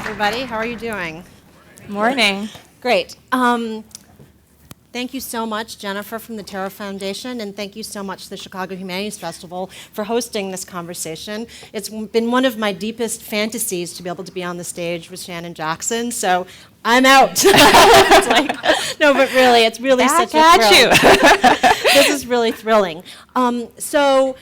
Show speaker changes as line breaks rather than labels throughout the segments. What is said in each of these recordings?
everybody. How are you doing?
Morning.
Great. Thank you so much, Jennifer from the Terra Foundation, and thank you so much to the Chicago Humanities Festival for hosting this conversation. It's been one of my deepest fantasies to be able to be on the stage with Shannon Jackson, so I'm out. It's like, no, but really, it's really
Back
such a
at
thrill. This is really thrilling. So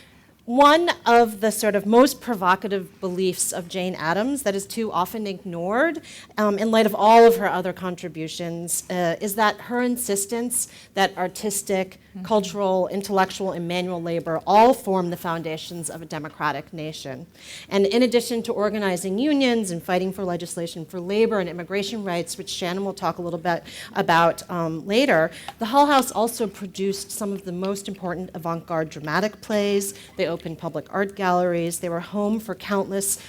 one of the sort of most provocative beliefs of Jane Addams that is too often ignored in light of all of her other contributions is that her insistence that artistic, cultural, intellectual, and manual labor all form the foundations of a democratic nation. And in addition to organizing unions and fighting for legislation for labor and immigration rights, which Shannon will talk a little bit about later, the Hull-House also produced some of the most important avant-garde dramatic plays. They opened public art galleries. They were home for countless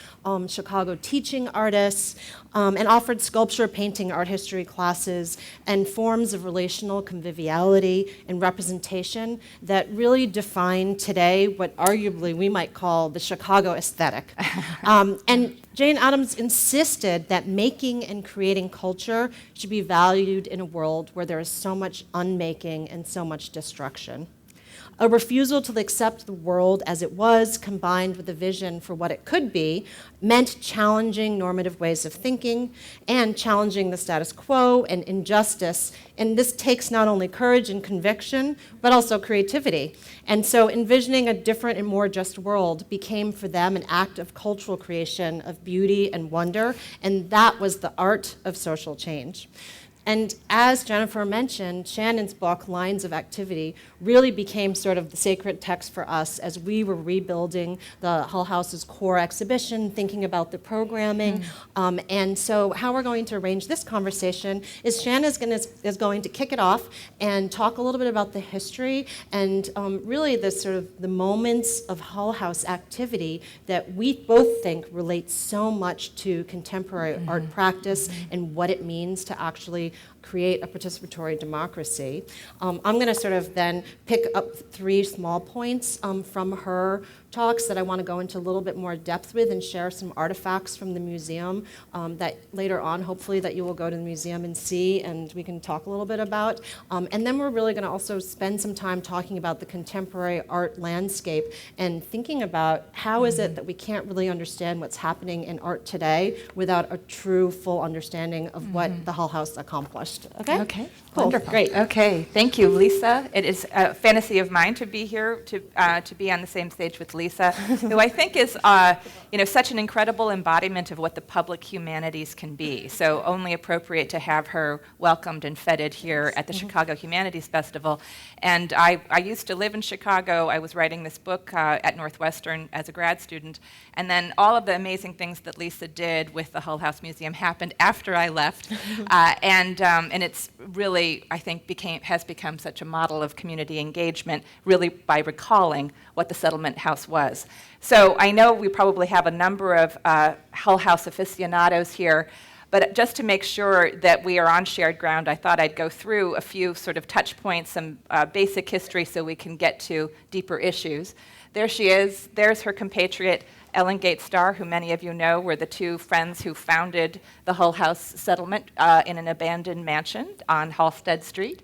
Chicago teaching artists, and offered sculpture, painting, art history classes, and forms of relational conviviality and representation that really define today what arguably we might call the Chicago aesthetic. And Jane Addams insisted that making and creating culture should be valued in a world where there is so much unmaking and so much destruction. A refusal to accept the world as it was, combined with a vision for what it could be, meant challenging normative ways of thinking and challenging the status quo and injustice. And this takes not only courage and conviction, but also creativity. And so envisioning a different and more just world became for them an act of cultural creation, of beauty and wonder, and that was the art of social change. And as Jennifer mentioned, Shannon's book, Lines of Activity, really became sort of the sacred text for us as we were rebuilding the Hull-House's core exhibition, thinking about the programming. And so how we're going to arrange this conversation is Shannon is going to kick it off and talk a little bit about the history and really the sort of the moments of Hull-House activity that we both think relate so much to contemporary art practice and what it means to actually create a participatory democracy. I'm going to sort of then pick up 3 small points from her talks that I want to go into a little bit more depth with and share some artifacts from the museum that later on, hopefully, that you will go to the museum and see and we can talk a little bit about. And then we're really going to also spend some time talking about the contemporary art landscape and thinking about how is it that we can't really understand what's happening in art today without a true, full understanding of what the Hull-House accomplished. Okay?
Okay.
Cool.
Wonderful.
Great.
Okay. Thank you, Lisa. It is a fantasy of mine to be here, to be on the same stage with Lisa, who I think is such an incredible embodiment of what the public humanities can be. So only appropriate to have her welcomed and feted here at the Chicago Humanities Festival. And I used to live in Chicago. I was writing this book at Northwestern as a grad student. And then all of the amazing things that Lisa did with the Hull-House Museum happened after I left. And it's really, I think, has become such a model of community engagement, really by recalling what the settlement house was. So I know we probably have a number of Hull-House aficionados here, but just to make sure that we are on shared ground, I thought I'd go through a few sort of touch points, some basic history so we can get to deeper issues. There she is. There's her compatriot, Ellen Gates Starr, who many of you know were the 2 friends who founded the Hull-House settlement in an abandoned mansion on Halsted Street.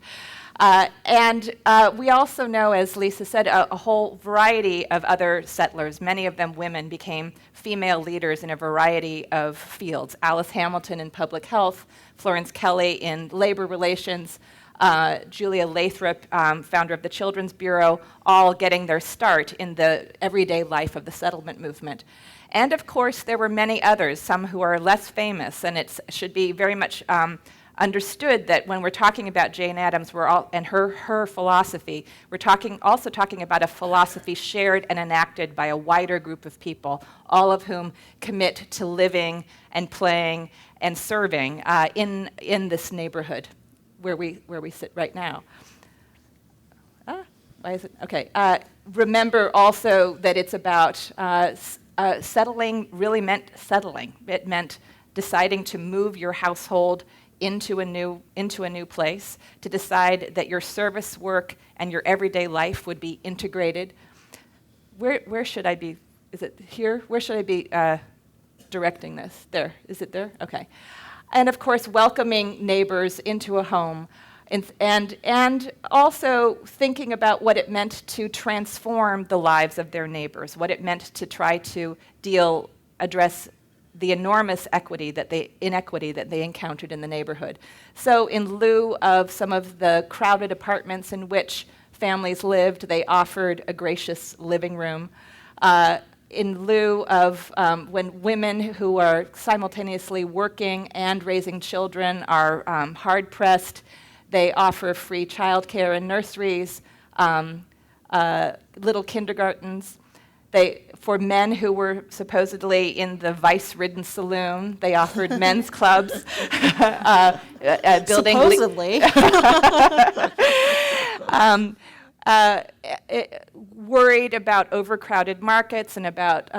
And we also know, as Lisa said, a whole variety of other settlers, many of them women, became female leaders in a variety of fields. Alice Hamilton in public health, Florence Kelley in labor relations, Julia Lathrop, founder of the Children's Bureau, all getting their start in the everyday life of the settlement movement. And of course, there were many others, some who are less famous, and it should be very much understood that when we're talking about Jane Addams and her philosophy, we're also talking about a philosophy shared and enacted by a wider group of people, all of whom commit to living and playing and serving in this neighborhood where we sit right now. Why is it? Okay. Remember also that it's about settling really meant settling. It meant deciding to move your household into a new place, to decide that your service work and your everyday life would be integrated. Where should I be? Is it here? Where should I be? directing this. There, is it there? Okay. And of course, welcoming neighbors into a home, and also thinking about what it meant to transform the lives of their neighbors, what it meant to try to address the enormous inequity that they encountered in the neighborhood. So in lieu of some of the crowded apartments in which families lived, they offered a gracious living room. In lieu of when women who are simultaneously working and raising children are hard-pressed, they offer free childcare in nurseries, little kindergartens. For men who were supposedly in the vice-ridden saloon, they offered men's clubs.
Supposedly.
Worried about overcrowded markets and about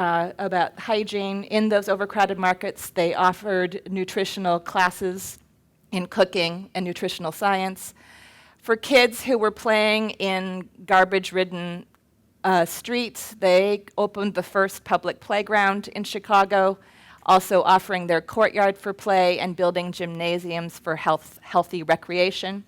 hygiene. In those overcrowded markets, they offered nutritional classes in cooking and nutritional science. For kids who were playing in garbage-ridden streets, they opened the first public playground in Chicago, also offering their courtyard for play and building gymnasiums for healthy recreation.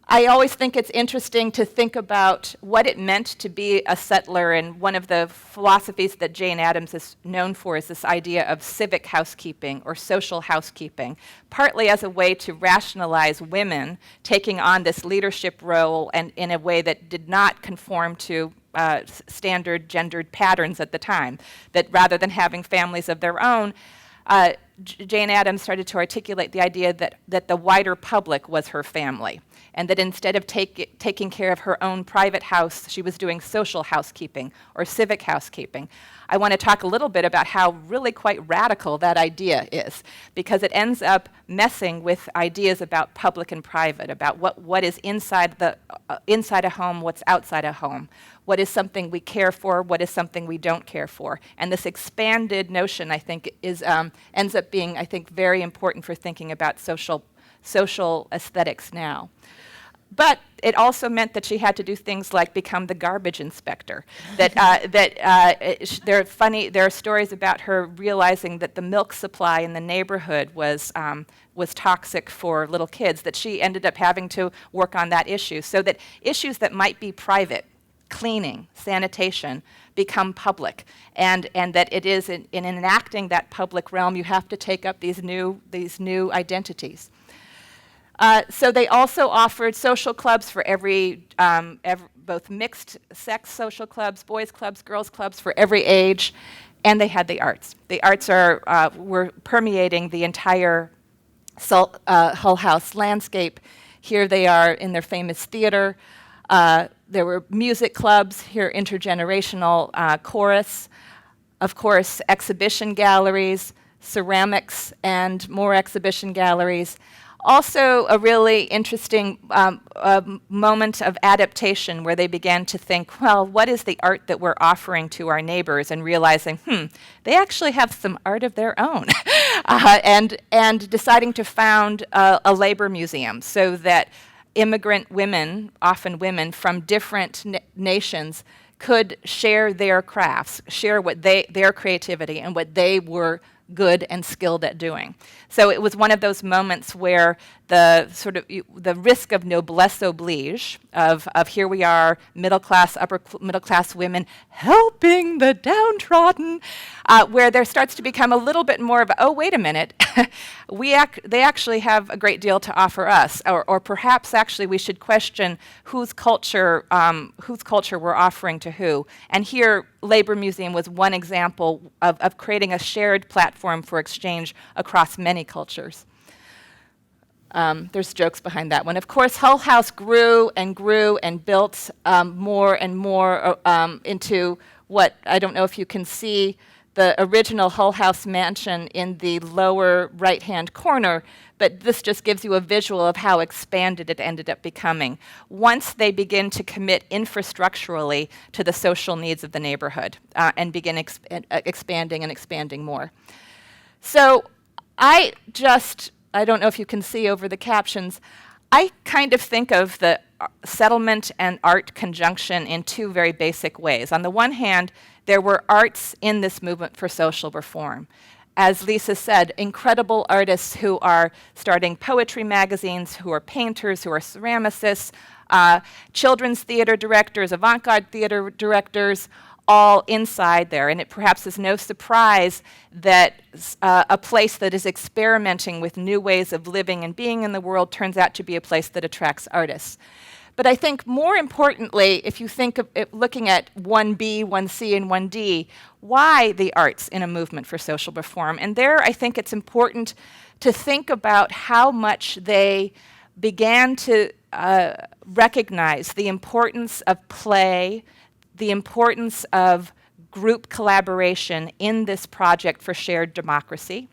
I always think it's interesting to think about what it meant to be a settler, and one of the philosophies that Jane Addams is known for is this idea of civic housekeeping or social housekeeping, partly as a way to rationalize women taking on this leadership role and in a way that did not conform to standard gendered patterns at the time, that rather than having families of their own, Jane Addams started to articulate the idea that the wider public was her family, and that instead of taking care of her own private house, she was doing social housekeeping or civic housekeeping. I want to talk a little bit about how really quite radical that idea is, because it ends up messing with ideas about public and private, about what is inside a home, what's outside a home, what is something we care for, what is something we don't care for. And this expanded notion, I think, ends up being, I think, very important for thinking about social aesthetics now. But it also meant that she had to do things like become the garbage inspector. There are stories about her realizing that the milk supply in the neighborhood was toxic for little kids, that she ended up having to work on that issue, so that issues that might be private, cleaning, sanitation, become public, and that it is in enacting that public realm, you have to take up these new identities. So they also offered social clubs for both mixed-sex social clubs, boys' clubs, girls' clubs for every age, and they had the arts. The arts were permeating the entire Hull-House landscape. Here they are in their famous theater. There were music clubs, here intergenerational chorus, of course, exhibition galleries, ceramics, and more exhibition galleries. Also, a really interesting moment of adaptation where they began to think, well, what is the art that we're offering to our neighbors, and realizing, they actually have some art of their own, and deciding to found a labor museum so that immigrant women, often women from different nations, could share their crafts, share their creativity and what they were good and skilled at doing. So it was one of those moments where the risk of noblesse oblige, of here we are, middle class, upper middle class women helping the downtrodden, where there starts to become a little bit more of oh, wait a minute, they actually have a great deal to offer us, or perhaps actually we should question whose culture we're offering to who. And here, Labor Museum was one example of creating a shared platform for exchange across many cultures. There's jokes behind that one. Of course, Hull-House grew and built more and more into what, I don't know if you can see, the original Hull-House mansion in the lower right-hand corner, but this just gives you a visual of how expanded it ended up becoming once they begin to commit infrastructurally to the social needs of the neighborhood and begin expanding more. So I don't know if you can see over the captions, I kind of think of the settlement and art conjunction in two very basic ways. On the one hand, there were arts in this movement for social reform. As Lisa said, incredible artists who are starting poetry magazines, who are painters, who are ceramicists, children's theater directors, avant-garde theater directors, all inside there. And it perhaps is no surprise that a place that is experimenting with new ways of living and being in the world turns out to be a place that attracts artists. But I think more importantly, if you think of it, looking at 1B, 1C, and 1D, why the arts in a movement for social reform? And there I think it's important to think about how much they began to recognize the importance of play, the importance of group collaboration in this project for shared democracy,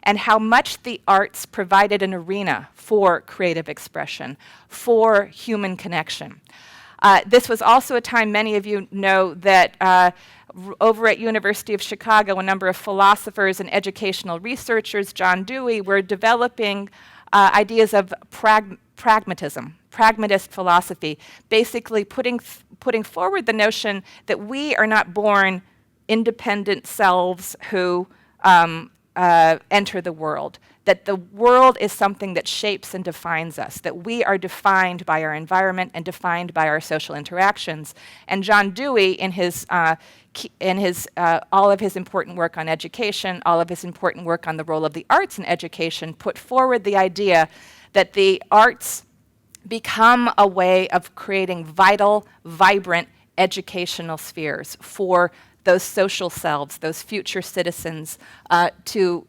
and how much the arts provided an arena for creative expression, for human connection. This was also a time, many of you know, that over at University of Chicago, a number of philosophers and educational researchers, John Dewey, were developing ideas of pragmatism, pragmatist philosophy, basically putting forward the notion that we are not born independent selves who enter the world, that the world is something that shapes and defines us, that we are defined by our environment and defined by our social interactions. And John Dewey, in his all of his important work on education, all of his important work on the role of the arts in education, put forward the idea that the arts become a way of creating vital, vibrant educational spheres for those social selves, those future citizens, to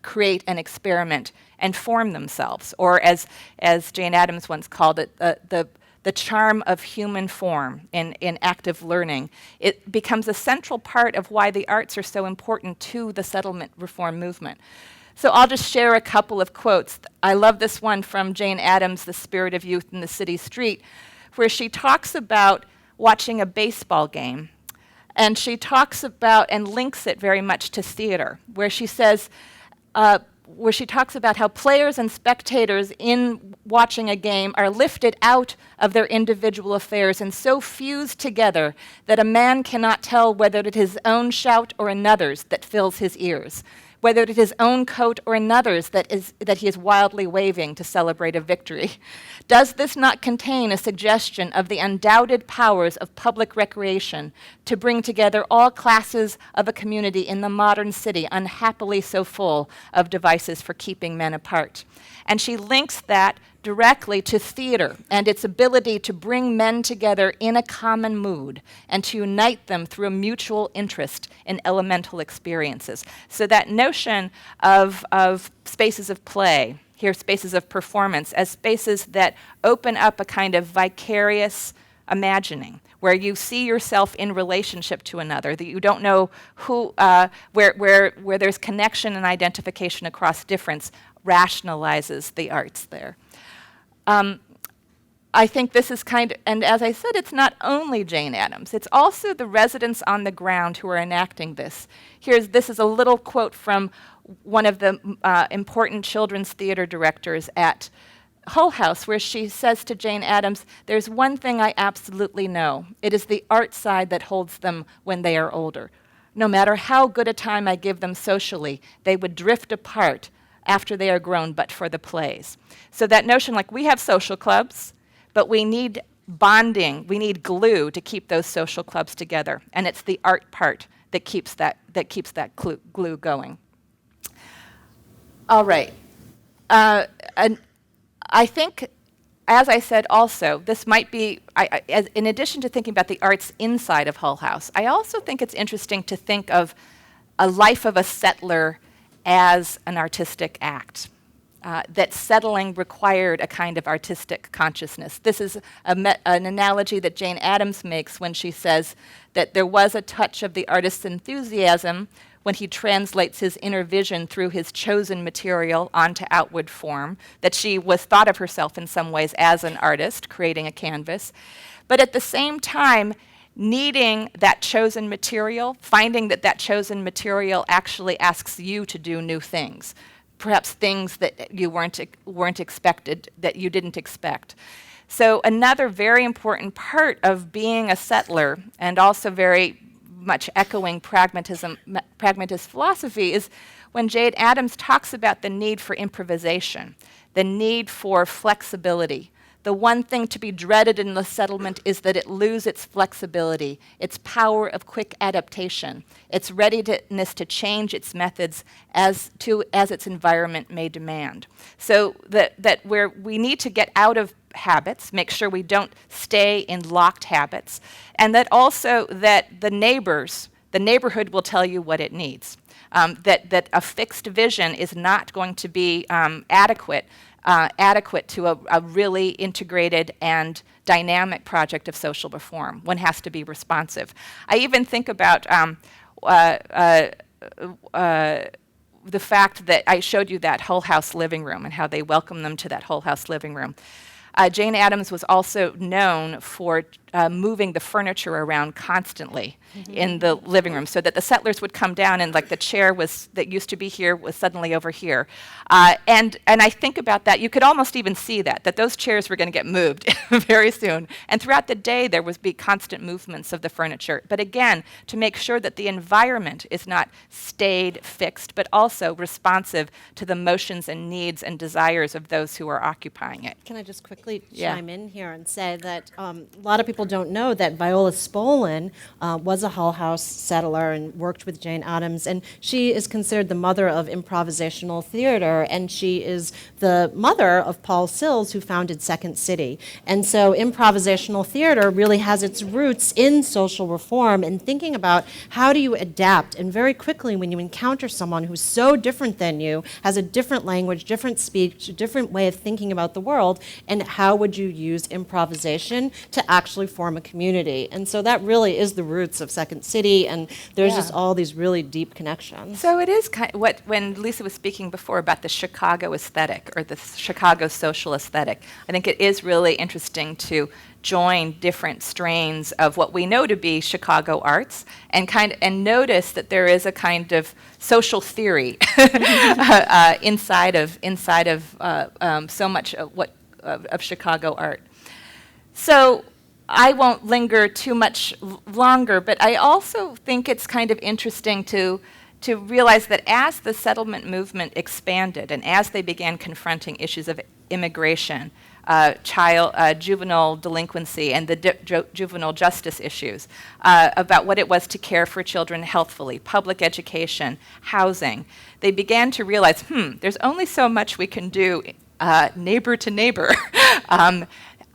create an experiment and form themselves. Or as Jane Addams once called it, the charm of human form in active learning. It becomes a central part of why the arts are so important to the settlement reform movement. So I'll just share a couple of quotes. I love this one from Jane Addams, The Spirit of Youth in the City Street, where she talks about watching a baseball game. And she talks about and links it very much to theater, where she says, where she talks about how players and spectators in watching a game are lifted out of their individual affairs and so fused together that a man cannot tell whether it is his own shout or another's that fills his ears, whether it is his own coat or another's that he is wildly waving to celebrate a victory. Does this not contain a suggestion of the undoubted powers of public recreation to bring together all classes of a community in the modern city, unhappily so full of devices for keeping men apart? And she links that directly to theater and its ability to bring men together in a common mood and to unite them through a mutual interest in elemental experiences. So that notion of spaces of play, here spaces of performance, as spaces that open up a kind of vicarious imagining, where you see yourself in relationship to another, that you don't know who, where there's connection and identification across difference, rationalizes the arts there. I think this is and as I said, it's not only Jane Addams, it's also the residents on the ground who are enacting this. This is a little quote from one of the important children's theater directors at Hull-House, where she says to Jane Addams, "There's one thing I absolutely know. It is the art side that holds them when they are older. No matter how good a time I give them socially, they would drift apart after they are grown but for the plays." So that notion, like we have social clubs, but we need bonding, we need glue to keep those social clubs together. And it's the art part that keeps that glue going. All right. And I think, as I said also, this might be, in addition to thinking about the arts inside of Hull-House, I also think it's interesting to think of a life of a settler as an artistic act. That settling required a kind of artistic consciousness. This is an analogy that Jane Addams makes when she says that there was a touch of the artist's enthusiasm when he translates his inner vision through his chosen material onto outward form, that she was thought of herself in some ways as an artist, creating a canvas. But at the same time, needing that chosen material, finding that chosen material actually asks you to do new things. perhaps things that you weren't expected, that you didn't expect. So another very important part of being a settler, and also very much echoing pragmatist philosophy, is when Jane Addams talks about the need for improvisation, the need for flexibility. The one thing to be dreaded in the settlement is that it lose its flexibility, its power of quick adaptation, its readiness to change its methods as its environment may demand. So that where we need to get out of habits, make sure we don't stay in locked habits, and that also that the neighborhood will tell you what it needs. That a fixed vision is not going to be adequate to a really integrated and dynamic project of social reform. One has to be responsive. I even think about the fact that I showed you that Hull-House living room and how they welcome them to that Hull-House living room. Jane Addams was also known for moving the furniture around constantly in the living room, so that the settlers would come down and like the chair that used to be here was suddenly over here. And I think about that, you could almost even see that those chairs were going to get moved very soon. And throughout the day there would be constant movements of the furniture. But again, to make sure that the environment is not stayed fixed, but also responsive to the motions and needs and desires of those who are occupying it.
Can I just quickly chime in here and say that a lot of people don't know that Viola Spolin was a Hull-House settler and worked with Jane Addams, and she is considered the mother of improvisational theater, and she is the mother of Paul Sills, who founded Second City. And so improvisational theater really has its roots in social reform and thinking about how do you adapt, and very quickly when you encounter someone who's so different than you, has a different language, different speech, a different way of thinking about the world, and how would you use improvisation to actually form a community. And so that really is the roots of Second City, and there's just all these really deep connections.
So it is when Lisa was speaking before about the Chicago aesthetic or the Chicago social aesthetic, I think it is really interesting to join different strains of what we know to be Chicago arts and notice that there is a kind of social theory inside of so much of Chicago art. So I won't linger too much longer, but I also think it's kind of interesting to realize that as the settlement movement expanded and as they began confronting issues of immigration, juvenile delinquency, and the juvenile justice issues, about what it was to care for children healthfully, public education, housing, they began to realize, there's only so much we can do neighbor to neighbor.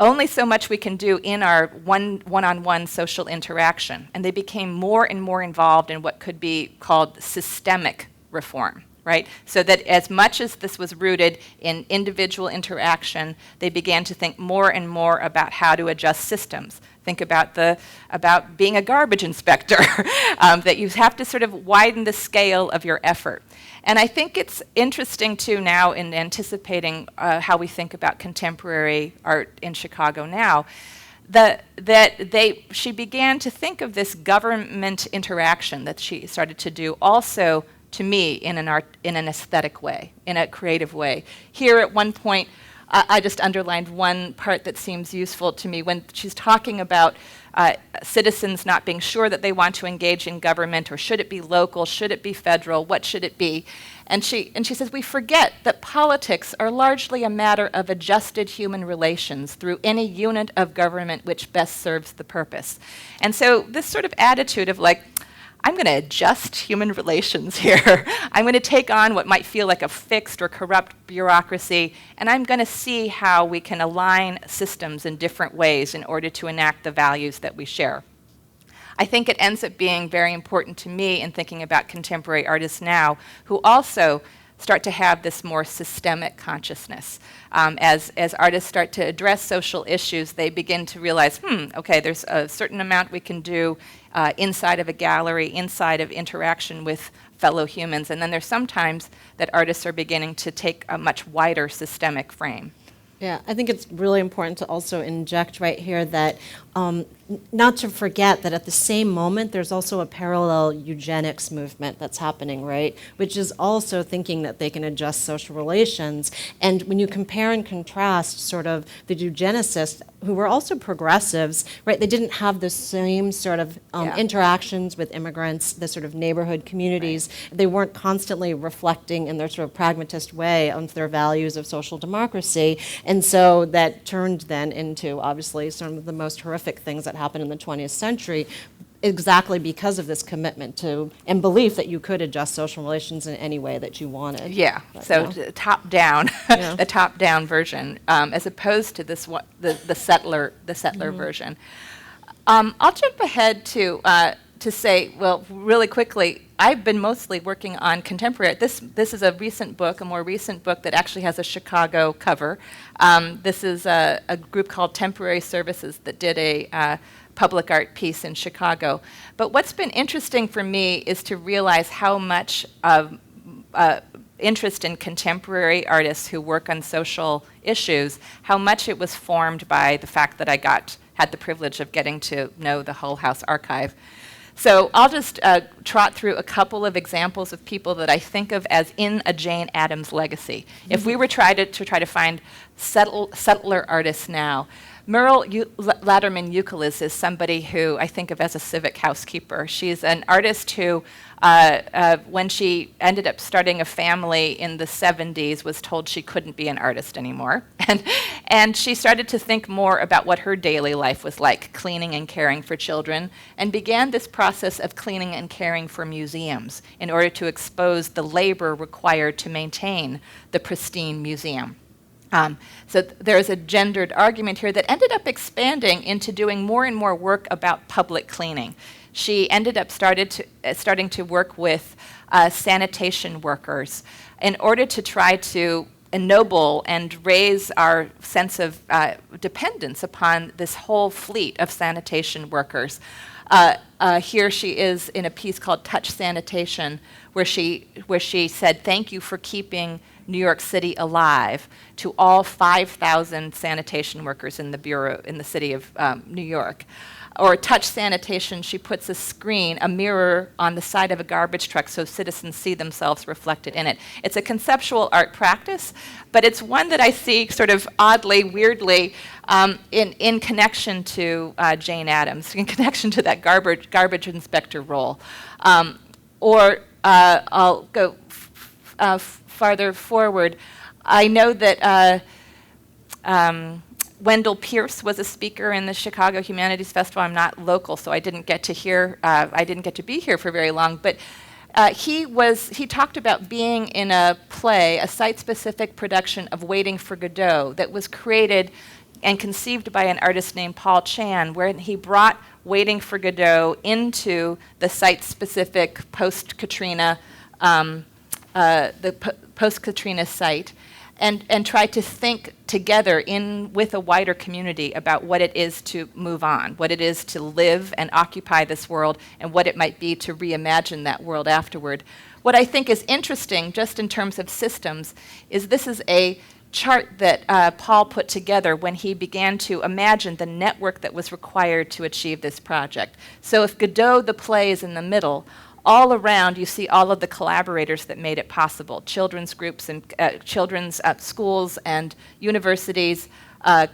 Only so much we can do in our one-on-one social interaction. And they became more and more involved in what could be called systemic reform, right? So that as much as this was rooted in individual interaction, they began to think more and more about how to adjust systems. Think about being a garbage inspector, that you have to sort of widen the scale of your effort. And I think it's interesting, too, now in anticipating how we think about contemporary art in Chicago now, that she began to think of this government interaction that she started to do also, to me, in an aesthetic way, in a creative way. Here at one point, I just underlined one part that seems useful to me when she's talking about citizens not being sure that they want to engage in government, or should it be local, should it be federal, what should it be? And she says, we forget that politics are largely a matter of adjusted human relations through any unit of government which best serves the purpose. And so this sort of attitude of like, I'm going to adjust human relations here. I'm going to take on what might feel like a fixed or corrupt bureaucracy, and I'm going to see how we can align systems in different ways in order to enact the values that we share. I think it ends up being very important to me in thinking about contemporary artists now, who also start to have this more systemic consciousness. As artists start to address social issues, they begin to realize, okay, there's a certain amount we can do inside of a gallery, inside of interaction with fellow humans, and then there's sometimes that artists are beginning to take a much wider systemic frame.
Yeah, I think it's really important to also inject right here that not to forget that at the same moment, there's also a parallel eugenics movement that's happening, right? Which is also thinking that they can adjust social relations. And when you compare and contrast sort of the eugenicists, who were also progressives, right? They didn't have the same sort of interactions with immigrants, the sort of neighborhood communities. Right. They weren't constantly reflecting in their sort of pragmatist way on their values of social democracy. And so that turned then into, obviously, some of the most horrific things that happened in the 20th century, exactly because of this commitment to and belief that you could adjust social relations in any way that you wanted.
Yeah,
but,
so top down, the top down version, as opposed to this the settler version. I'll jump ahead to say, well, really quickly, I've been mostly working on contemporary. This is a recent book, a more recent book that actually has a Chicago cover. This is a group called Temporary Services that did a public art piece in Chicago. But what's been interesting for me is to realize how much interest in contemporary artists who work on social issues, how much it was formed by the fact that I had the privilege of getting to know the Hull-House archive. So I'll just trot through a couple of examples of people that I think of as in a Jane Addams legacy. Mm-hmm. If we were try to find settler artists now, Merle Latterman Euclid is somebody who I think of as a civic housekeeper. She's an artist who, when she ended up starting a family in the 70s, was told she couldn't be an artist anymore. And she started to think more about what her daily life was like, cleaning and caring for children, and began this process of cleaning and caring for museums in order to expose the labor required to maintain the pristine museum. So there's a gendered argument here that ended up expanding into doing more and more work about public cleaning. She ended up starting to work with sanitation workers in order to try to ennoble and raise our sense of dependence upon this whole fleet of sanitation workers. Here she is in a piece called Touch Sanitation, where she said, "Thank you for keeping New York City alive," to all 5,000 sanitation workers in the bureau in the city of New York. Or Touch Sanitation, she puts a mirror on the side of a garbage truck so citizens see themselves reflected in it. It's a conceptual art practice, but it's one that I see sort of oddly, weirdly, in connection to Jane Addams, in connection to that garbage inspector role. I'll go farther forward. I know that Wendell Pierce was a speaker in the Chicago Humanities Festival. I'm not local, so I didn't get to be here for very long. But he talked about being in a play, a site-specific production of Waiting for Godot, that was created and conceived by an artist named Paul Chan, where he brought Waiting for Godot into the site-specific post-Katrina, post-Katrina site, and try to think together with a wider community about what it is to move on, what it is to live and occupy this world, and what it might be to reimagine that world afterward. What I think is interesting, just in terms of systems, is this is a chart that Paul put together when he began to imagine the network that was required to achieve this project. So if Godot, the play, is in the middle, all around you see all of the collaborators that made it possible: children's groups and children's schools and universities,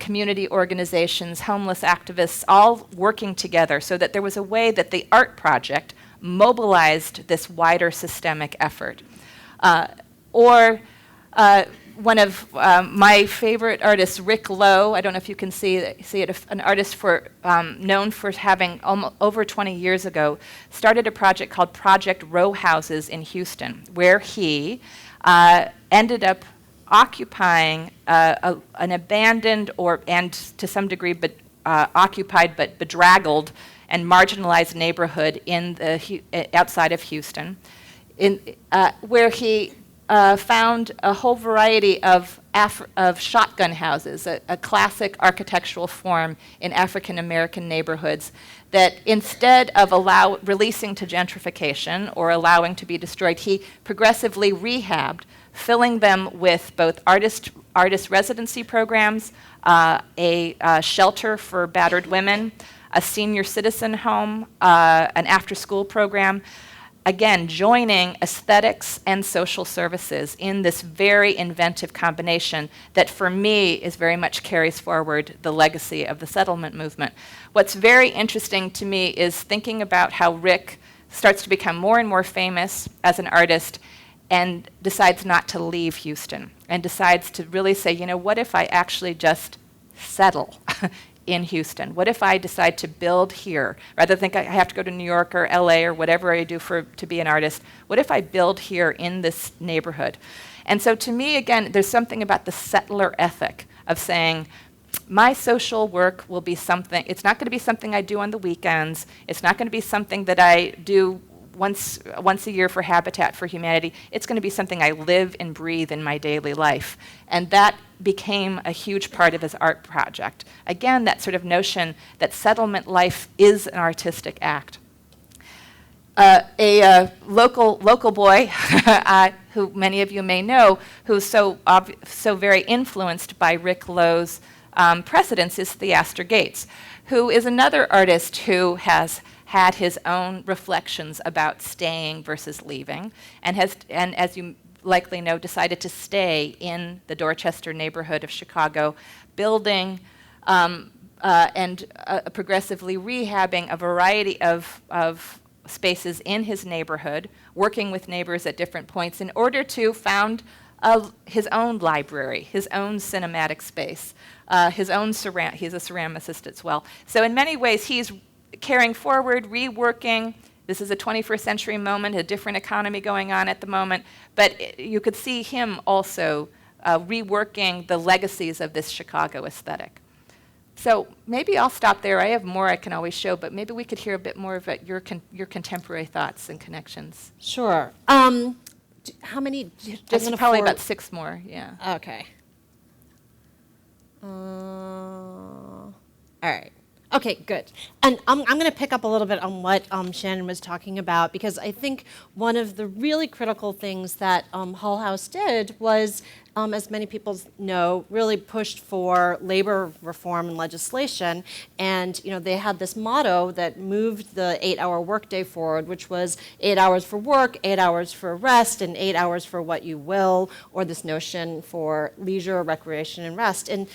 community organizations, homeless activists, all working together so that there was a way that the art project mobilized this wider systemic effort. One of my favorite artists, Rick Lowe, I don't know if you can see it, an artist known for having over 20 years ago started a project called Project Row Houses in Houston, where he ended up occupying an abandoned and to some degree occupied but bedraggled and marginalized neighborhood outside of Houston, where he found a whole variety of shotgun houses, a classic architectural form in African American neighborhoods that instead of releasing to gentrification or allowing to be destroyed, he progressively rehabbed filling them with both artist residency programs, a shelter for battered women, a senior citizen home, an after-school program. Again, joining aesthetics and social services in this very inventive combination that for me is very much carries forward the legacy of the settlement movement. What's very interesting to me is thinking about how Rick starts to become more and more famous as an artist and decides not to leave Houston and decides to really say, you know, what if I actually just settle in Houston? What if I decide to build here? Rather than think I have to go to New York or LA or whatever I do to be an artist, what if I build here in this neighborhood? And so to me, again, there's something about the settler ethic of saying, my social work will be something, it's not going to be something I do on the weekends, it's not going to be something that I do once a year for Habitat for Humanity. It's going to be something I live and breathe in my daily life. And that became a huge part of his art project. Again, that sort of notion that settlement life is an artistic act. A local boy, who many of you may know, who's so very influenced by Rick Lowe's precedents is Theaster Gates, who is another artist who has had his own reflections about staying versus leaving, and as you likely know, decided to stay in the Dorchester neighborhood of Chicago, building and progressively rehabbing a variety of spaces in his neighborhood, working with neighbors at different points in order to found his own library, his own cinematic space, his own he's a ceramicist as well. So in many ways, he's carrying forward, reworking. This is a 21st century moment, a different economy going on at the moment, but you could see him also reworking the legacies of this Chicago aesthetic. So maybe I'll stop there. I have more I can always show, but maybe we could hear a bit more of your contemporary thoughts and connections.
Sure. How many?
Just probably about 6 more, yeah.
Okay. All right. Okay, good. And I'm going to pick up a little bit on what Shannon was talking about, because I think one of the really critical things that Hull-House did was, as many people know, really pushed for labor reform and legislation. And they had this motto that moved the 8-hour workday forward, which was 8 hours for work, 8 hours for rest, and 8 hours for what you will, or this notion for leisure, recreation, and rest. And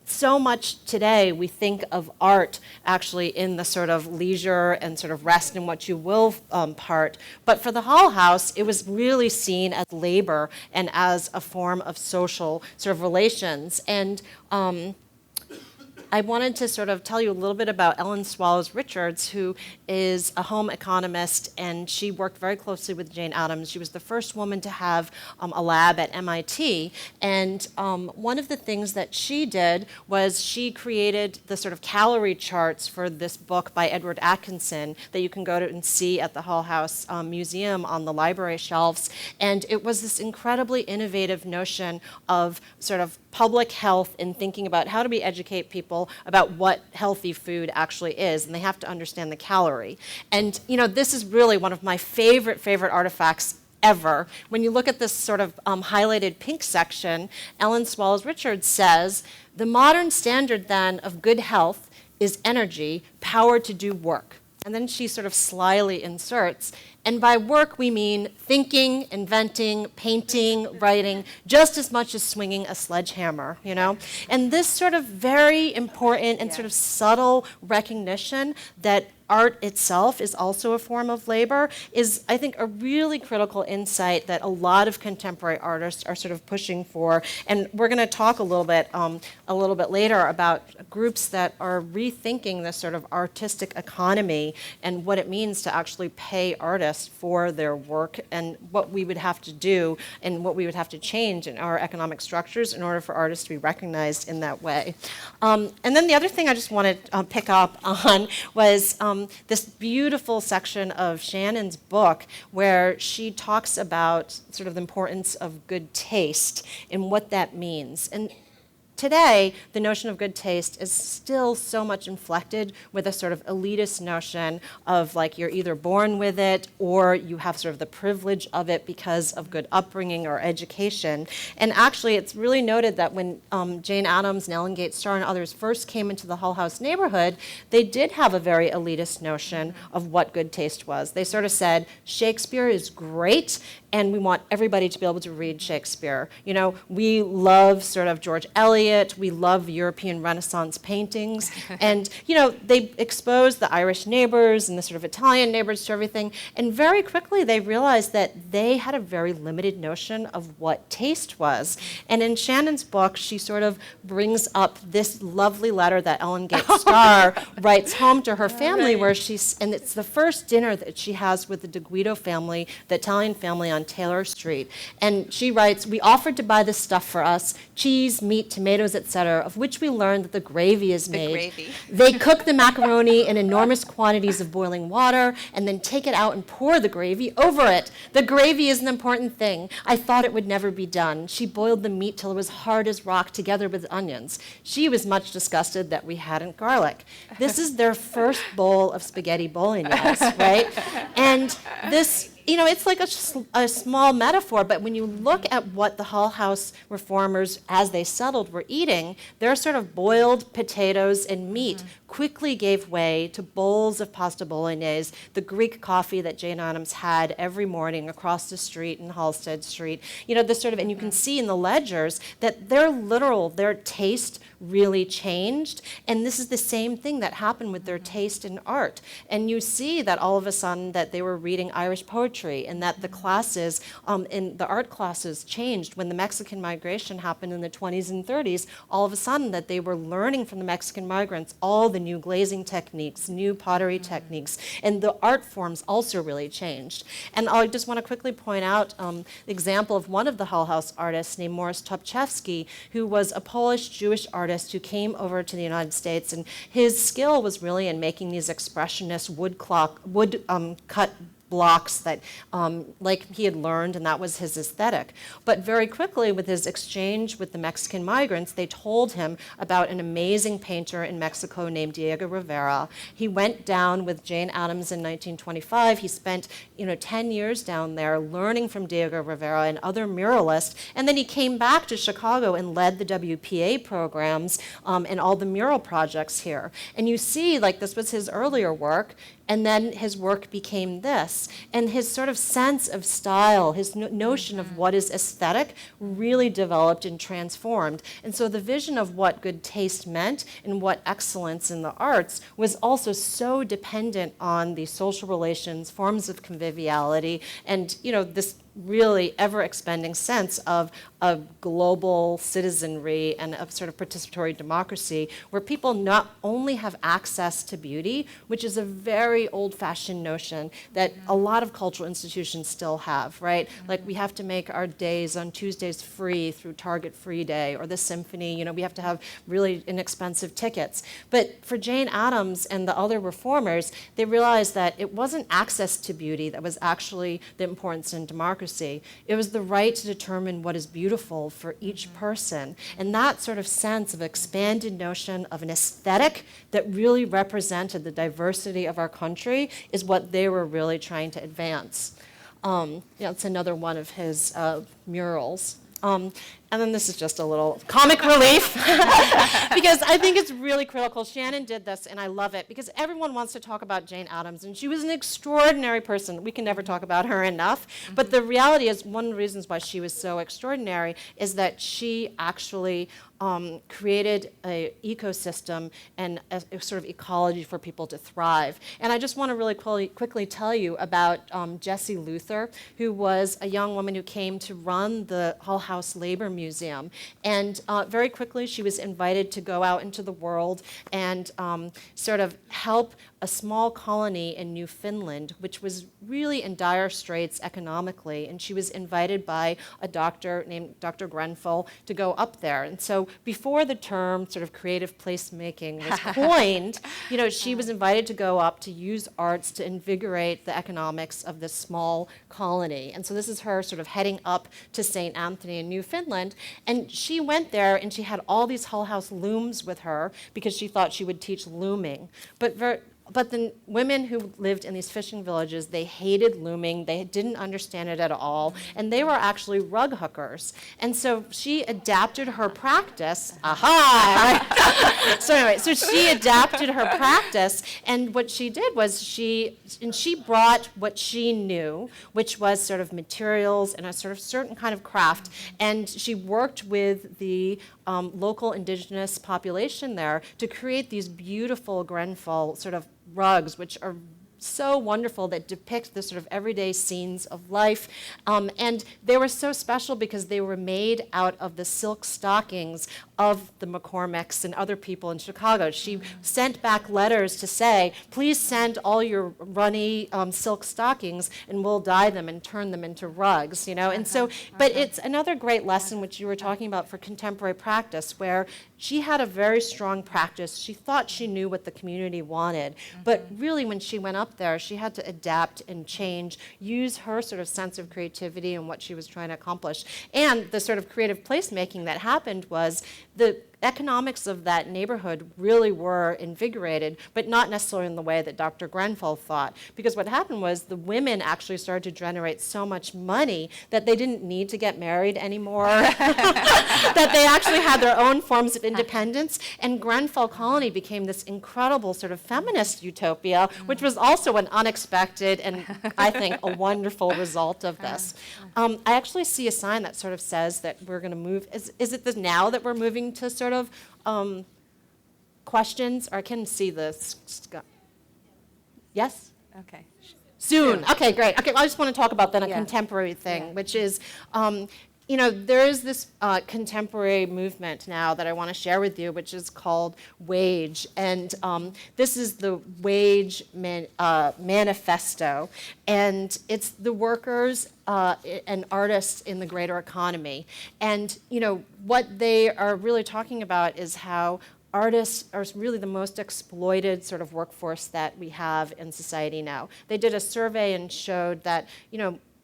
so much today we think of art actually in the sort of leisure and sort of rest and what you will part. But for the Hull-House, it was really seen as labor and as a form of social sort of relations. And I wanted to sort of tell you a little bit about Ellen Swallows Richards, who is a home economist, and she worked very closely with Jane Addams. She was the first woman to have a lab at MIT, and one of the things that she did was she created the sort of calorie charts for this book by Edward Atkinson that you can go to and see at the Hull-House Museum on the library shelves. And it was this incredibly innovative notion of sort of public health and thinking about how do we educate people about what healthy food actually is, and they have to understand the calorie. And this is really one of my favorite artifacts ever. When you look at this sort of highlighted pink section, Ellen Swallows Richards says, the modern standard then of good health is energy, power to do work. And then she sort of slyly inserts, and by work we mean thinking, inventing, painting, writing, just as much as swinging a sledgehammer, And this sort of very important and sort of subtle recognition that art itself is also a form of labor is, I think, a really critical insight that a lot of contemporary artists are sort of pushing for. And we're going to talk a little bit later about groups that are rethinking this sort of artistic economy and what it means to actually pay artists for their work and what we would have to do and what we would have to change in our economic structures in order for artists to be recognized in that way. And then the other thing I just wanted to pick up on was this beautiful section of Shannon's book where she talks about sort of the importance of good taste and what that means. And today, the notion of good taste is still so much inflected with a sort of elitist notion of like you're either born with it or you have sort of the privilege of it because of good upbringing or education. And actually, it's really noted that when Jane Addams and Ellen Gates Starr and others first came into the Hull-House neighborhood, they did have a very elitist notion of what good taste was. They sort of said, Shakespeare is great, and we want everybody to be able to read Shakespeare. You know, we love sort of George Eliot, we love European Renaissance paintings, and, you know, they exposed the Irish neighbors and the sort of Italian neighbors to everything, and very quickly they realized that they had a very limited notion of what taste was. And in Shannon's book, she sort of brings up this lovely letter that Ellen Gates Starr writes home to her family, where and it's the first dinner that she has with the de Guido family, the Italian family on Taylor Street. And she writes, "We offered to buy this stuff for us, cheese, meat, tomatoes, etc., of which we learned that the gravy is made.
Gravy.
They cook the macaroni in enormous quantities of boiling water and then take it out and pour the gravy over it. The gravy is an important thing. I thought it would never be done. She boiled the meat till it was hard as rock together with onions. She was much disgusted that we hadn't garlic." This is their first bowl of spaghetti bolognese, right? And this, you know, it's like a small metaphor, but when you look at what the Hull-House reformers, as they settled, were eating, their sort of boiled potatoes and meat quickly gave way to bowls of pasta bolognese, the Greek coffee that Jane Addams had every morning across the street in Halsted Street. You know, this sort of, and you can see in the ledgers that their taste really changed, and this is the same thing that happened with their taste in art. And you see that all of a sudden that they were reading Irish poetry, and that the classes, in the art classes changed when the Mexican migration happened in the 20s and 30s. All of a sudden that they were learning from the Mexican migrants all the new glazing techniques, new pottery techniques, and the art forms also really changed. And I just want to quickly point out the example of one of the Hull-House artists named Morris Topczewski, who was a Polish Jewish artist who came over to the United States, and his skill was really in making these expressionist wood cut blocks that like he had learned, and that was his aesthetic. But very quickly, with his exchange with the Mexican migrants, they told him about an amazing painter in Mexico named Diego Rivera. He went down with Jane Addams in 1925. He spent 10 years down there learning from Diego Rivera and other muralists, and then he came back to Chicago and led the WPA programs and all the mural projects here. And you see, like, this was his earlier work, and then his work became this. And his sort of sense of style, his notion of what is aesthetic really developed and transformed. And so the vision of what good taste meant and what excellence in the arts was also so dependent on the social relations, forms of conviviality, and this really ever-expanding sense of a global citizenry and a sort of participatory democracy where people not only have access to beauty, which is a very old-fashioned notion that a lot of cultural institutions still have, right? Like, we have to make our days on Tuesdays free through Target Free Day or the Symphony. We have to have really inexpensive tickets. But for Jane Addams and the other reformers, they realized that it wasn't access to beauty that was actually the importance in democracy. It was the right to determine what is beautiful for each person. And that sort of sense of expanded notion of an aesthetic that really represented the diversity of our country is what they were really trying to advance. It's another one of his murals. And then this is just a little comic relief because I think it's really critical. Shannon did this, and I love it because everyone wants to talk about Jane Addams, and she was an extraordinary person. We can never talk about her enough. But the reality is, one of the reasons why she was so extraordinary is that she actually created an ecosystem and a sort of ecology for people to thrive. And I just want to really quickly tell you about Jessie Luthor, who was a young woman who came to run the Hull-House Labor Museum. And very quickly, she was invited to go out into the world and sort of help a small colony in Newfoundland, which was really in dire straits economically. And she was invited by a doctor named Dr. Grenfell to go up there. And so before the term sort of creative placemaking was coined, she was invited to go up to use arts to invigorate the economics of this small colony. And so this is her sort of heading up to St. Anthony in Newfoundland. England. And she went there and she had all these Hull-House looms with her because she thought she would teach looming. But the women who lived in these fishing villages, they hated looming, they didn't understand it at all, and they were actually rug hookers. And so she adapted her practice, so she adapted her practice, and what she did was she brought what she knew, which was sort of materials and a sort of certain kind of craft, and she worked with the local indigenous population there to create these beautiful Grenfell sort of rugs, which are so wonderful, that depict the sort of everyday scenes of life. And they were so special because they were made out of the silk stockings of the McCormicks and other people in Chicago. She sent back letters to say, please send all your runny silk stockings and we'll dye them and turn them into rugs, And so, but it's another great lesson, which you were talking about, for contemporary practice, where she had a very strong practice. She thought she knew what the community wanted, but really when she went up there, she had to adapt and change, use her sort of sense of creativity and what she was trying to accomplish. And the sort of creative placemaking that happened was the economics of that neighborhood really were invigorated, but not necessarily in the way that Dr. Grenfell thought. Because what happened was the women actually started to generate so much money that they didn't need to get married anymore, that they actually had their own forms of independence. And Grenfell Colony became this incredible sort of feminist utopia, which was also an unexpected and, I think, a wonderful result of this. I actually see a sign that sort of says that we're going to move. Is it now that we're moving to sort of questions? Or I can see this. Yes?
Okay.
Soon. Okay, great. Okay, I just want to talk about then a
Yeah.
contemporary thing,
Yeah.
which is, there is this contemporary movement now that I want to share with you, which is called WAGE. And this is the WAGE Manifesto. And it's the workers and artists in the greater economy. And, what they are really talking about is how artists are really the most exploited sort of workforce that we have in society now. They did a survey and showed that,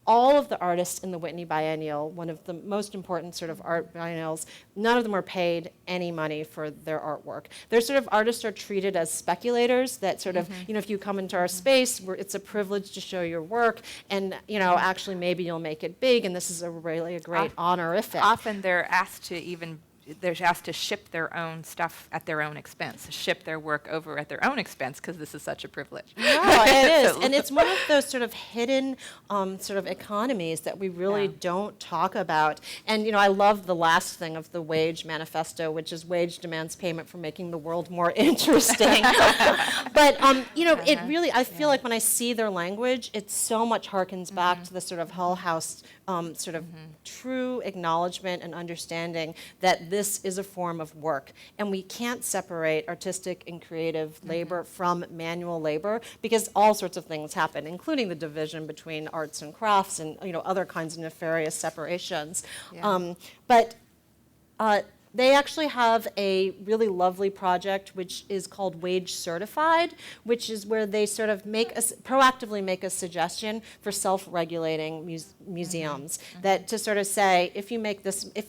all of the artists in the Whitney Biennial, one of the most important sort of art biennials, none of them are paid any money for their artwork. Their sort of artists are treated as speculators that sort of, if you come into our space, it's a privilege to show your work, and, actually maybe you'll make it big, and this is really a great honorific.
Often they're asked to ship their own stuff at their own expense, ship their work over at their own expense, because this is such a privilege.
No, it is. And it's one of those sort of hidden sort of economies that we really don't talk about. And, I love the last thing of the WAGE Manifesto, which is wage demands payment for making the world more interesting. But, it really, I feel like when I see their language, it so much harkens back to the sort of Hull-House sort of true acknowledgement and understanding that this is a form of work. And we can't separate artistic and creative labor from manual labor, because all sorts of things happen, including the division between arts and crafts and other kinds of nefarious separations.
Yeah.
But they actually have a really lovely project which is called Wage Certified, which is where they sort of proactively make a suggestion for self-regulating museums. That to sort of say, if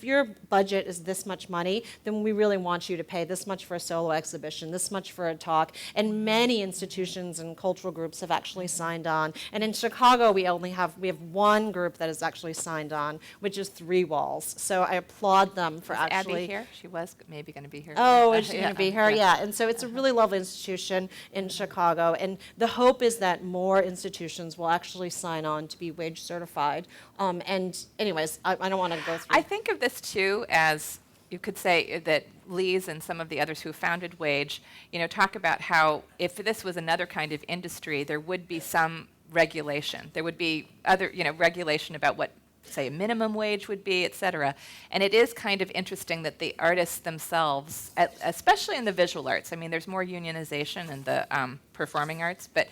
your budget is this much money, then we really want you to pay this much for a solo exhibition, this much for a talk. And many institutions and cultural groups have actually signed on. And in Chicago, we have one group that has actually signed on, which is Three Walls. So I applaud them for actually.
Here? She was maybe going to be here.
Oh, is she going to be here? Yeah. And so it's a really lovely institution in Chicago. And the hope is that more institutions will actually sign on to be wage certified. And anyways, I don't want to go through.
I think of this, too, as you could say that Lee's and some of the others who founded WAGE, talk about how if this was another kind of industry, there would be some regulation. There would be other, regulation about what, say, a minimum wage would be, et cetera. And it is kind of interesting that the artists themselves, especially in the visual arts, I mean, there's more unionization in the performing arts, but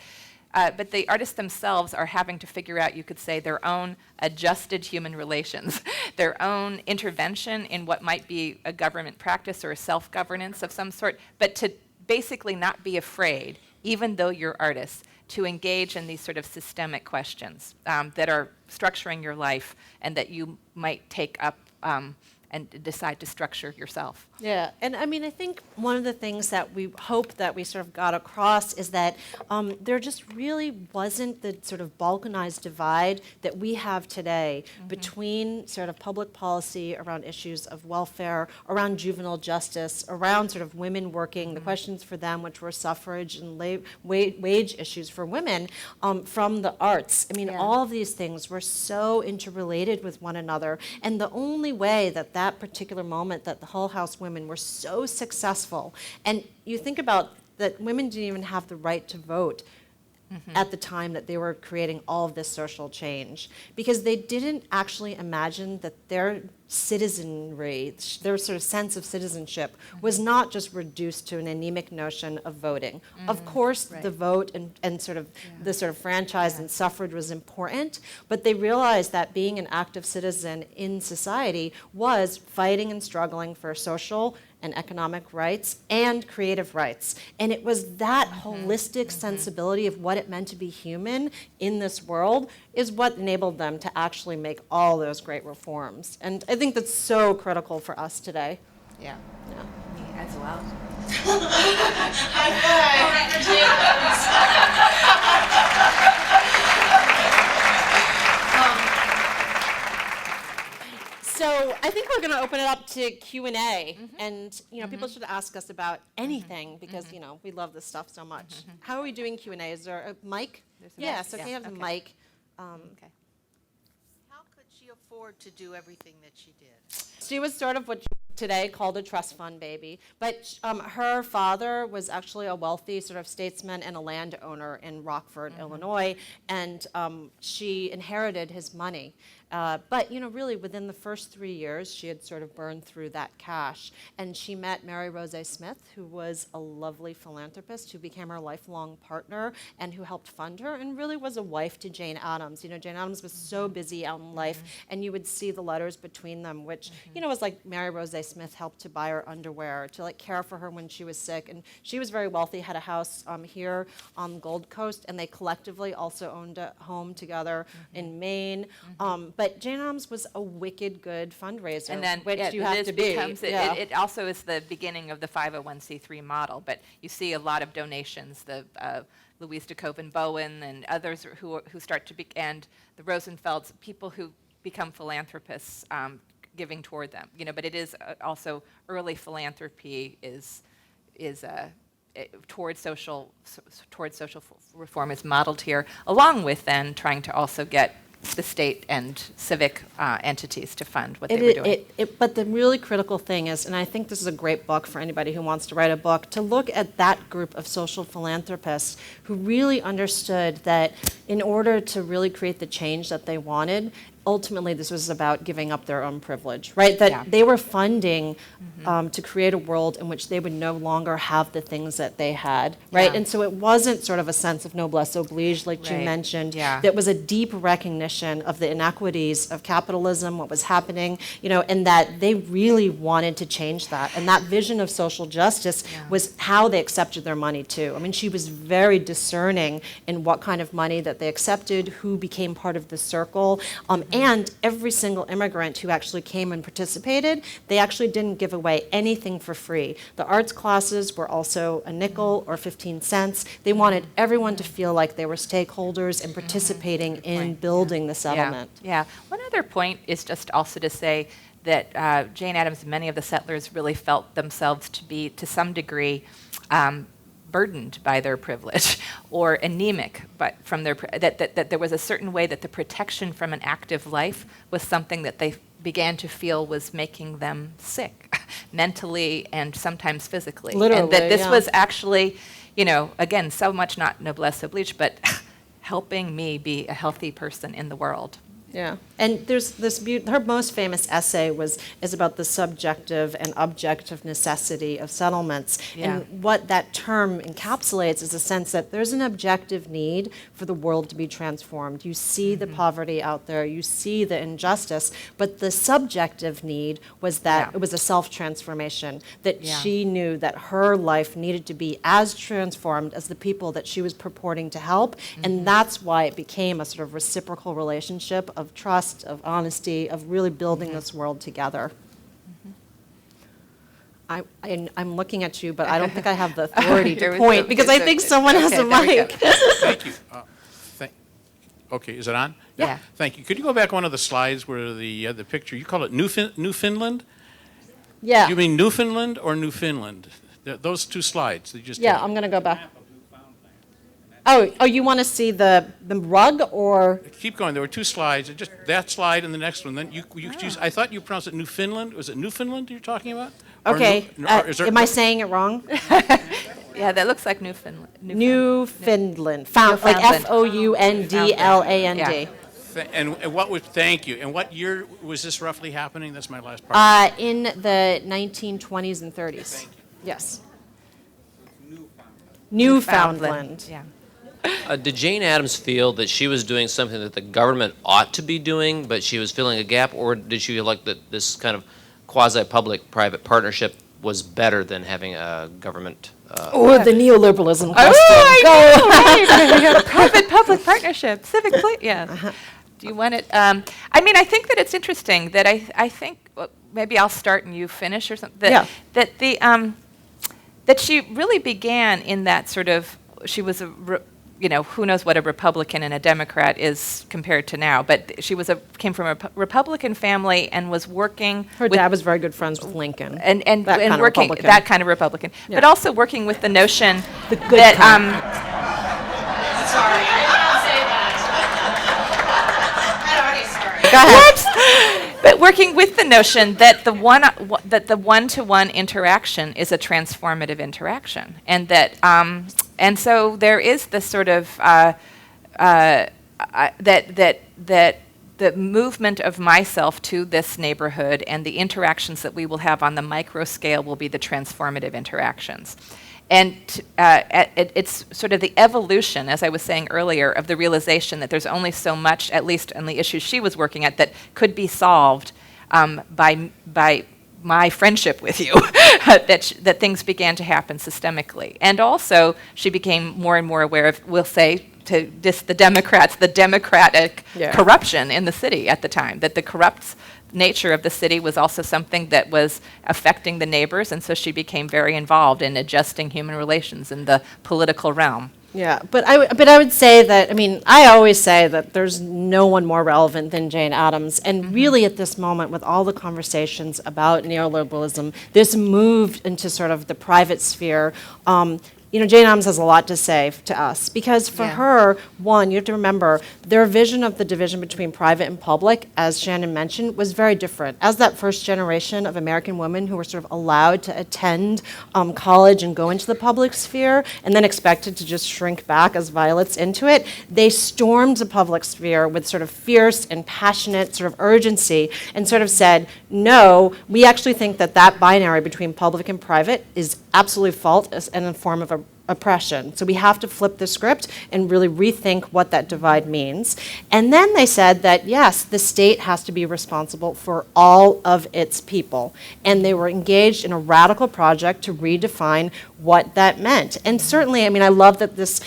the artists themselves are having to figure out, you could say, their own adjusted human relations, their own intervention in what might be a government practice or a self-governance of some sort, but to basically not be afraid, even though you're artists, to engage in these sort of systemic questions that are structuring your life and that you might take up and decide to structure yourself.
Yeah, and I mean, I think one of the things that we hope that we sort of got across is that there just really wasn't the sort of balkanized divide that we have today between sort of public policy around issues of welfare, around juvenile justice, around sort of women working, the questions for them, which were suffrage and wage issues for women, from the arts. I mean, all of these things were so interrelated with one another, and the only way that that particular moment that the Hull-House women were so successful, and you think about that women didn't even have the right to vote at the time that they were creating all of this social change, because they didn't actually imagine that their citizenry, their sort of sense of citizenship, was not just reduced to an anemic notion of voting. Of course, the vote and sort of the sort of franchise and suffrage was important, but they realized that being an active citizen in society was fighting and struggling for social and economic rights and creative rights. And it was that holistic sensibility of what it meant to be human in this world is what enabled them to actually make all those great reforms. And I think that's so critical for us today.
Yeah. Me as well.
High five for Jane
So I think we're going to open it up to Q&A, and people should ask us about anything because we love this stuff so much. How are we doing Q&A? Is there a mic? Yeah, so can you have the mic?
Okay.
How could she afford to do everything that she did?
She was sort of what today called a trust fund baby, but her father was actually a wealthy sort of statesman and a landowner in Rockford, Illinois, and she inherited his money. But really within the first 3 years, she had sort of burned through that cash, and she met Mary Rose Smith, who was a lovely philanthropist who became her lifelong partner and who helped fund her, and really was a wife to Jane Addams. Jane Addams was so busy out in life, and you would see the letters between them, which was like Mary Rose Smith helped to buy her underwear, to like care for her when she was sick, and she was very wealthy, had a house here on the Gold Coast, and they collectively also owned a home together in Maine. But Jane Addams was a wicked good fundraiser,
And then
which you have to be.
It also is the beginning of the 501c3 model, but you see a lot of donations, the Louise DeKoven Bowen and others who start to be, and the Rosenfelds, people who become philanthropists giving toward them. But it is also early philanthropy is towards social reform is modeled here, along with then trying to also get the state and civic entities to fund what they were doing.
But the really critical thing is, and I think this is a great book for anybody who wants to write a book, to look at that group of social philanthropists who really understood that in order to really create the change that they wanted, ultimately this was about giving up their own privilege, right? That they were funding to create a world in which they would no longer have the things that they had, right? And so it wasn't sort of a sense of noblesse oblige, like you mentioned. That was a deep recognition of the inequities of capitalism, what was happening, and that they really wanted to change that. And that vision of social justice was how they accepted their money too. I mean, she was very discerning in what kind of money that they accepted, who became part of the circle, and every single immigrant who actually came and participated, they actually didn't give away anything for free. The arts classes were also a nickel or 15 cents. They wanted everyone to feel like they were stakeholders and participating in building the settlement.
Yeah. One other point is just also to say that Jane Addams and many of the settlers really felt themselves to be, to some degree, burdened by their privilege or anemic, but from their that there was a certain way that the protection from an active life was something that they began to feel was making them sick mentally and sometimes physically.
Literally,
and that this was actually, again, so much not noblesse oblige, but helping me be a healthy person in the world.
Yeah, and there's this her most famous essay is about the subjective and objective necessity of settlements. And what that term encapsulates is a sense that there's an objective need for the world to be transformed. You see the poverty out there, you see the injustice, but the subjective need was that it was a self-transformation, that she knew that her life needed to be as transformed as the people that she was purporting to help, and that's why it became a sort of reciprocal relationship of trust, of honesty, of really building this world together. I'm looking at you, but I don't think I have the authority
There
to
was
point,
a-
because
it's
I
a-
think someone has
okay,
a
there we go.
mic.
Thank you. Okay, is it on?
Yeah.
Thank you. Could you go back one of the slides where the picture, you call it Newfoundland?
Yeah.
You mean Newfoundland or Newfoundland? Those two slides that you just
Yeah,
had.
I'm going to go back. Oh, you want to see the rug or?
Keep going. There were two slides. Just that slide and the next one. Then you choose. I thought you pronounced it Newfoundland. Was it Newfoundland you're talking about? Or
Okay.
or is there-
Am I saying it wrong?
Yeah, that looks like Newfoundland.
Newfoundland. Like
Newfoundland.
Foundland.
Yeah.
And what was? Thank you. And what year was this roughly happening? That's my last part.
In the 1920s and 30s. Yes. Newfoundland.
Yeah.
Did Jane Addams feel that she was doing something that the government ought to be doing, but she was filling a gap, or did she feel like that this kind of quasi-public-private partnership was better than having a government?
Or the neoliberalism question.
Oh, I know, right. Private-public partnership, civic yeah. Do you want it? I mean, I think that it's interesting that I think, well, maybe I'll start and you finish or something.
Yeah.
That she really began in that sort of, she was who knows what a Republican and a Democrat is compared to now, but she came from a Republican family and was working.
Her dad was very good friends with Lincoln.
And
that kind of
working
Republican.
that kind of Republican,
Yeah.
but also working with the notion
The good
that
kind.
Sorry, I did not say that. I'd already started.
Go ahead. But working with the notion that the one-to-one interaction is a transformative interaction, and that and so there is this sort of that the movement of myself to this neighborhood and the interactions that we will have on the micro scale will be the transformative interactions. And it's sort of the evolution, as I was saying earlier, of the realization that there's only so much, at least on the issues she was working at, that could be solved by my friendship with you, that things began to happen systemically. And also, she became more and more aware of, we'll say, to the Democrats, the democratic corruption in the city at the time, that the corrupt nature of the city was also something that was affecting the neighbors, and so she became very involved in adjusting human relations in the political realm.
Yeah, but I would say that, I mean, I always say that there's no one more relevant than Jane Addams, and really at this moment, with all the conversations about neoliberalism, this moved into sort of the private sphere. Jane Addams has a lot to say to us, because for her, one, you have to remember, their vision of the division between private and public, as Shannon mentioned, was very different. As that first generation of American women who were sort of allowed to attend college and go into the public sphere, and then expected to just shrink back as violets into it, they stormed the public sphere with sort of fierce and passionate sort of urgency, and sort of said, no, we actually think that binary between public and private is absolutely false and a form of oppression. So we have to flip the script and really rethink what that divide means. And then they said that, yes, the state has to be responsible for all of its people. And they were engaged in a radical project to redefine what that meant. And certainly, I mean, I love that this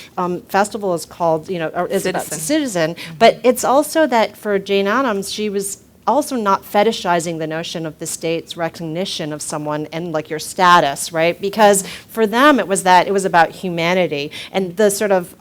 festival is called, or is about Citizen, but it's also that for Jane Addams, she was also not fetishizing the notion of the state's recognition of someone and like your status, right? Because for them it was about humanity and the sort of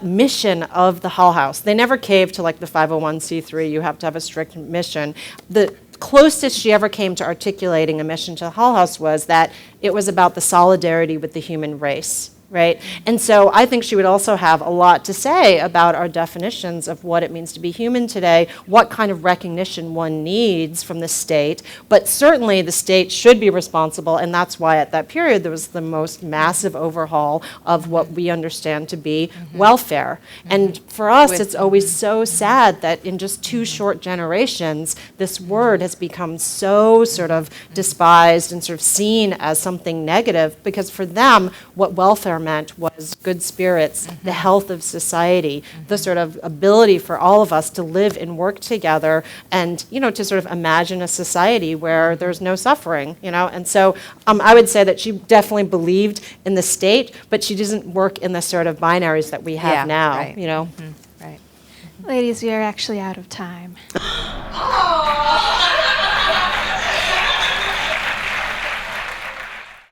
mission of the Hull-House. They never caved to like the 501c3, you have to have a strict mission. The closest she ever came to articulating a mission to the Hull-House was that it was about the solidarity with the human race. Right? And so I think she would also have a lot to say about our definitions of what it means to be human today, what kind of recognition one needs from the state, but certainly the state should be responsible, and that's why at that period there was the most massive overhaul of what we understand to be welfare. And for us, it's always so sad that in just 2 short generations, this word has become so sort of despised and sort of seen as something negative, because for them, what welfare meant was good spirits, the health of society, the sort of ability for all of us to live and work together and, to sort of imagine a society where there's no suffering, And so I would say that she definitely believed in the state, but she doesn't work in the sort of binaries that we have now,
right.
Right.
Ladies, we are actually out of time.